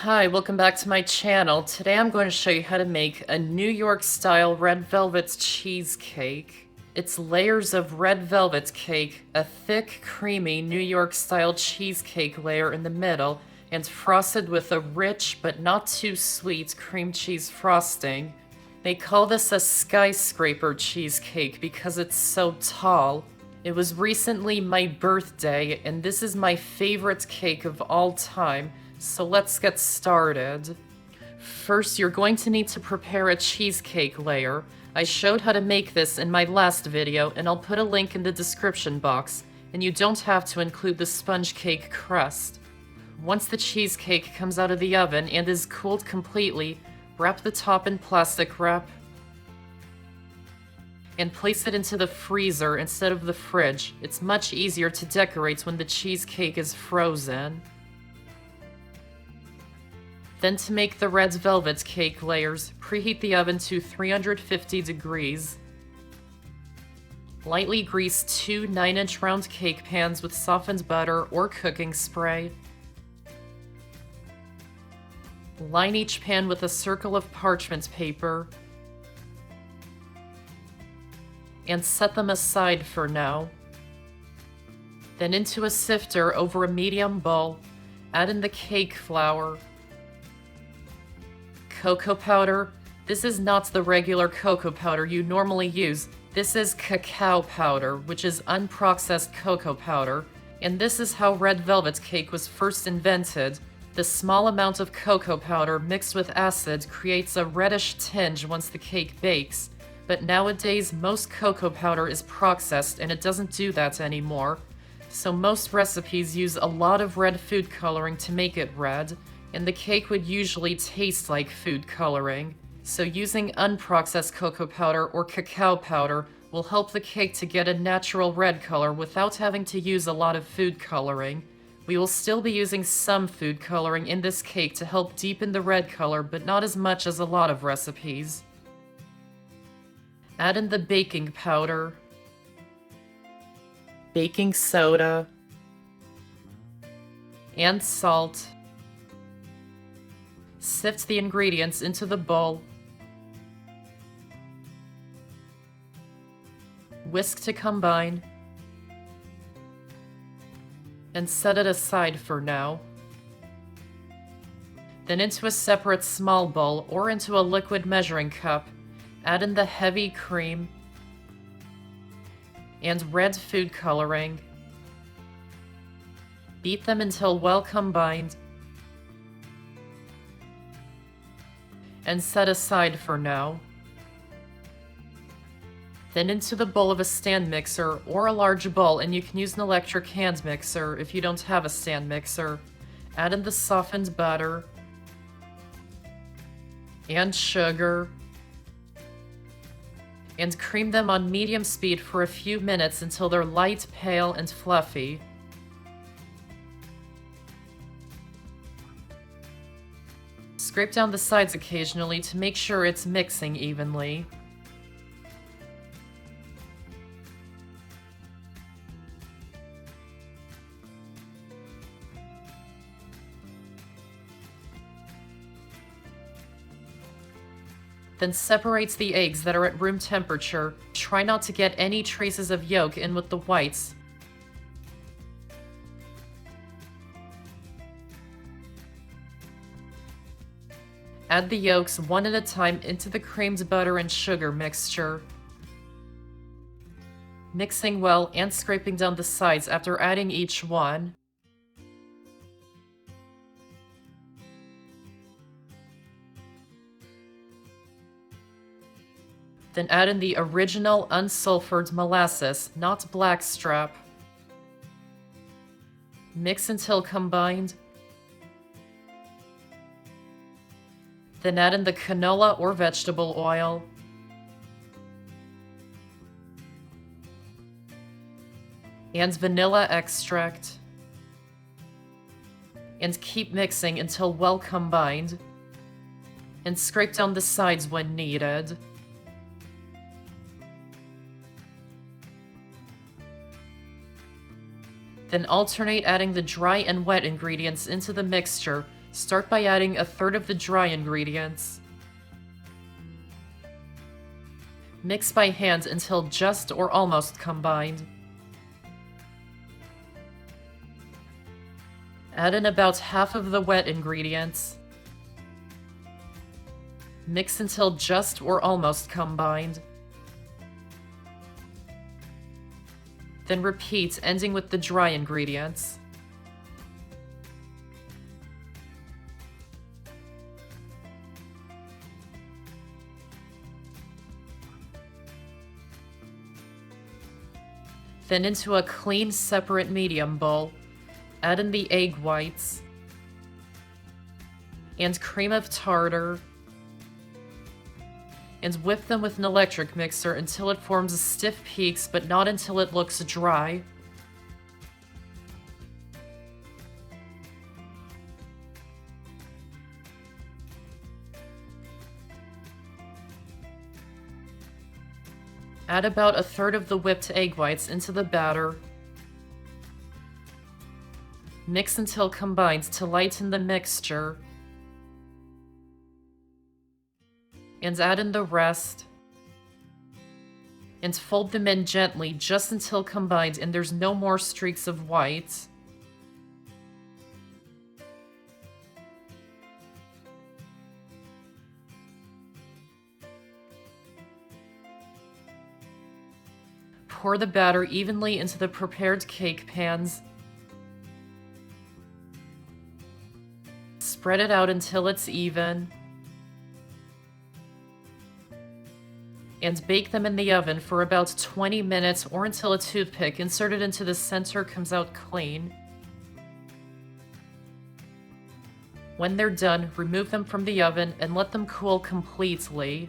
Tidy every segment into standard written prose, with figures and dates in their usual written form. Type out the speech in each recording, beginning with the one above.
Hi, welcome back to my channel. Today I'm going to show you how to make a New York style red velvet cheesecake. It's layers of red velvet cake, a thick, creamy New York style cheesecake layer in the middle, and frosted with a rich but not too sweet cream cheese frosting. They call this a skyscraper cheesecake because it's so tall. It was recently my birthday, and this is my favorite cake of all time. So let's get started. First, you're going to need to prepare a cheesecake layer. I showed how to make this in my last video, and I'll put a link in the description box, and you don't have to include the sponge cake crust. Once the cheesecake comes out of the oven and is cooled completely, wrap the top in plastic wrap and place it into the freezer instead of the fridge. It's much easier to decorate when the cheesecake is frozen. Then to make the red velvet cake layers, preheat the oven to 350 degrees. Lightly grease two 9-inch round cake pans with softened butter or cooking spray. Line each pan with a circle of parchment paper. And set them aside for now. Then into a sifter over a medium bowl, add in the cake flour, cocoa powder. This is not the regular cocoa powder you normally use. This is cacao powder, which is unprocessed cocoa powder, and this is how red velvet cake was first invented. The small amount of cocoa powder mixed with acid creates a reddish tinge once the cake bakes, but nowadays most cocoa powder is processed and it doesn't do that anymore. So most recipes use a lot of red food coloring to make it red, and the cake would usually taste like food coloring. So using unprocessed cocoa powder or cacao powder will help the cake to get a natural red color without having to use a lot of food coloring. We will still be using some food coloring in this cake to help deepen the red color, but not as much as a lot of recipes. Add in the baking powder, baking soda, and salt. Sift the ingredients into the bowl. Whisk to combine. And set it aside for now. Then into a separate small bowl or into a liquid measuring cup, add in the heavy cream and red food coloring. Beat them until well combined and set aside for now. Then into the bowl of a stand mixer or a large bowl, and you can use an electric hand mixer if you don't have a stand mixer. Add in the softened butter and sugar and cream them on medium speed for a few minutes until they're light, pale, and fluffy. Scrape down the sides occasionally to make sure it's mixing evenly. Then separate the eggs that are at room temperature. Try not to get any traces of yolk in with the whites. Add the yolks one at a time into the creamed butter and sugar mixture. Mixing well and scraping down the sides after adding each one. Then add in the original unsulfured molasses, not blackstrap. Mix until combined. Then add in the canola or vegetable oil. And vanilla extract. And keep mixing until well combined. And scrape down the sides when needed. Then alternate adding the dry and wet ingredients into the mixture Start by adding a third of the dry ingredients. Mix by hand until just or almost combined. Add in about half of the wet ingredients. Mix until just or almost combined. Then repeat, ending with the dry ingredients. Then into a clean, separate medium bowl, add in the egg whites and cream of tartar, and whip them with an electric mixer until it forms stiff peaks, but not until it looks dry. Add about a third of the whipped egg whites into the batter. Mix until combined to lighten the mixture. And add in the rest. And fold them in gently just until combined and there's no more streaks of white. Pour the batter evenly into the prepared cake pans. Spread it out until it's even. And bake them in the oven for about 20 minutes or until a toothpick inserted into the center comes out clean. When they're done, remove them from the oven and let them cool completely.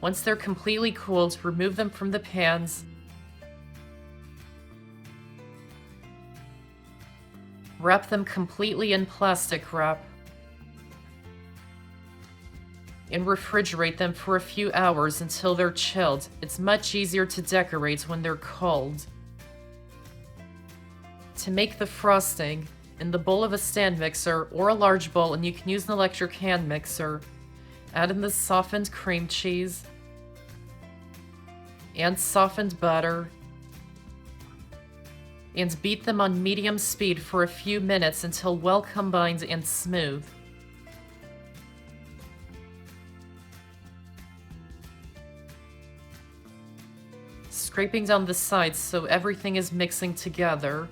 Once they're completely cooled, remove them from the pans. Wrap them completely in plastic wrap. And refrigerate them for a few hours until they're chilled. It's much easier to decorate when they're cold. To make the frosting, in the bowl of a stand mixer or a large bowl, and you can use an electric hand mixer, add in the softened cream cheese and softened butter, and beat them on medium speed for a few minutes until well combined and smooth. Scraping down the sides so everything is mixing together.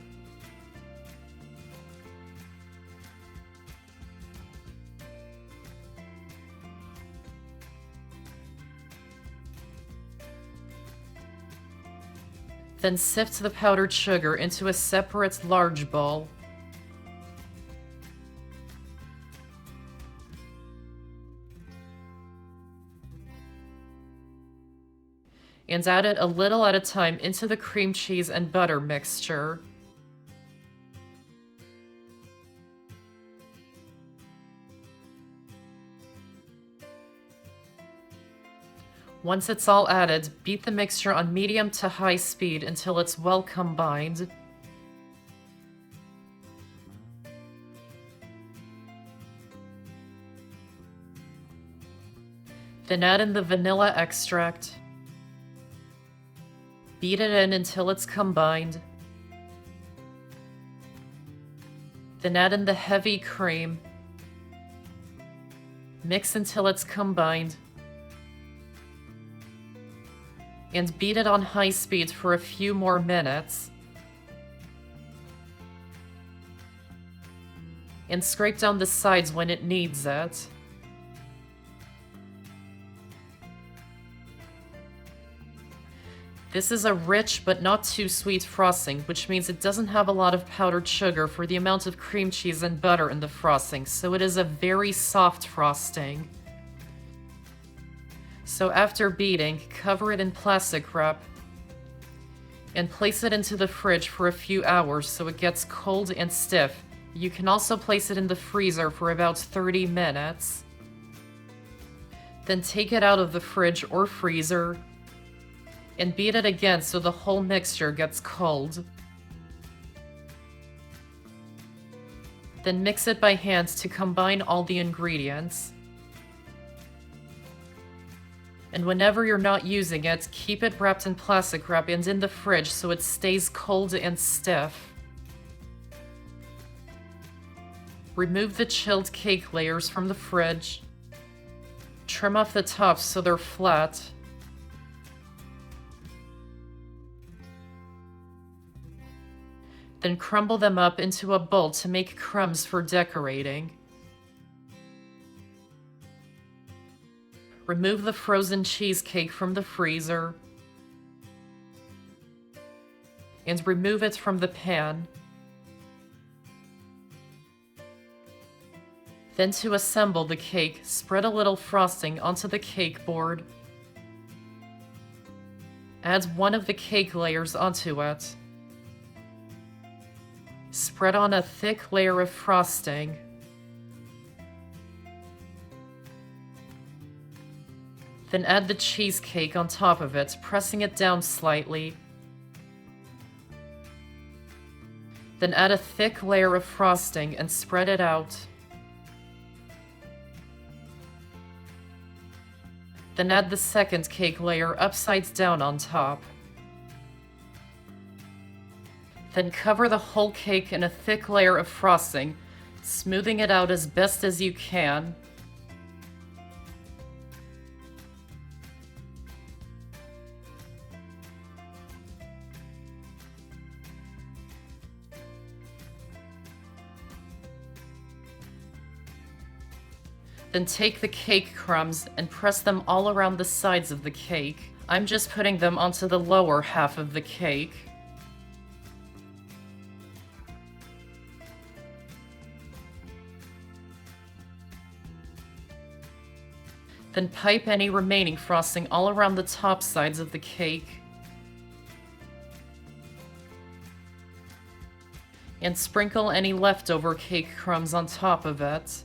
Then sift the powdered sugar into a separate large bowl. And add it a little at a time into the cream cheese and butter mixture. Once it's all added, beat the mixture on medium to high speed until it's well combined. Then add in the vanilla extract. Beat it in until it's combined. Then add in the heavy cream. Mix until it's combined. And beat it on high speed for a few more minutes. And scrape down the sides when it needs it. This is a rich but not too sweet frosting, which means it doesn't have a lot of powdered sugar for the amount of cream cheese and butter in the frosting, so it is a very soft frosting. So after beating, cover it in plastic wrap and place it into the fridge for a few hours so it gets cold and stiff. You can also place it in the freezer for about 30 minutes. Then take it out of the fridge or freezer and beat it again so the whole mixture gets cold. Then mix it by hand to combine all the ingredients. And whenever you're not using it, keep it wrapped in plastic wrap and in the fridge so it stays cold and stiff. Remove the chilled cake layers from the fridge. Trim off the tops so they're flat. Then crumble them up into a bowl to make crumbs for decorating. Remove the frozen cheesecake from the freezer and remove it from the pan. Then to assemble the cake, spread a little frosting onto the cake board. Add one of the cake layers onto it. Spread on a thick layer of frosting. Then add the cheesecake on top of it, pressing it down slightly. Then add a thick layer of frosting and spread it out. Then add the second cake layer upside down on top. Then cover the whole cake in a thick layer of frosting, smoothing it out as best as you can. Then take the cake crumbs and press them all around the sides of the cake. I'm just putting them onto the lower half of the cake. Then pipe any remaining frosting all around the top sides of the cake. And sprinkle any leftover cake crumbs on top of it.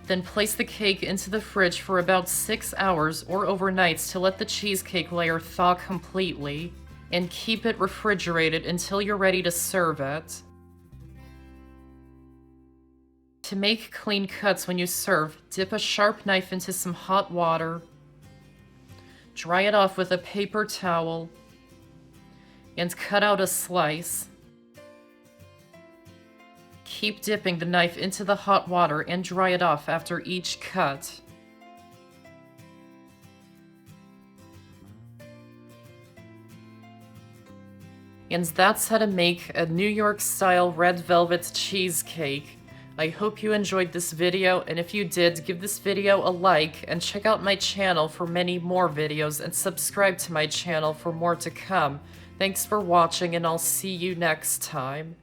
Then place the cake into the fridge for about 6 hours or overnight to let the cheesecake layer thaw completely, and keep it refrigerated until you're ready to serve it. To make clean cuts when you serve, dip a sharp knife into some hot water, dry it off with a paper towel, and cut out a slice. Keep dipping the knife into the hot water and dry it off after each cut. And that's how to make a New York style red velvet cheesecake. I hope you enjoyed this video, and if you did, give this video a like and check out my channel for many more videos and subscribe to my channel for more to come. Thanks for watching, and I'll see you next time.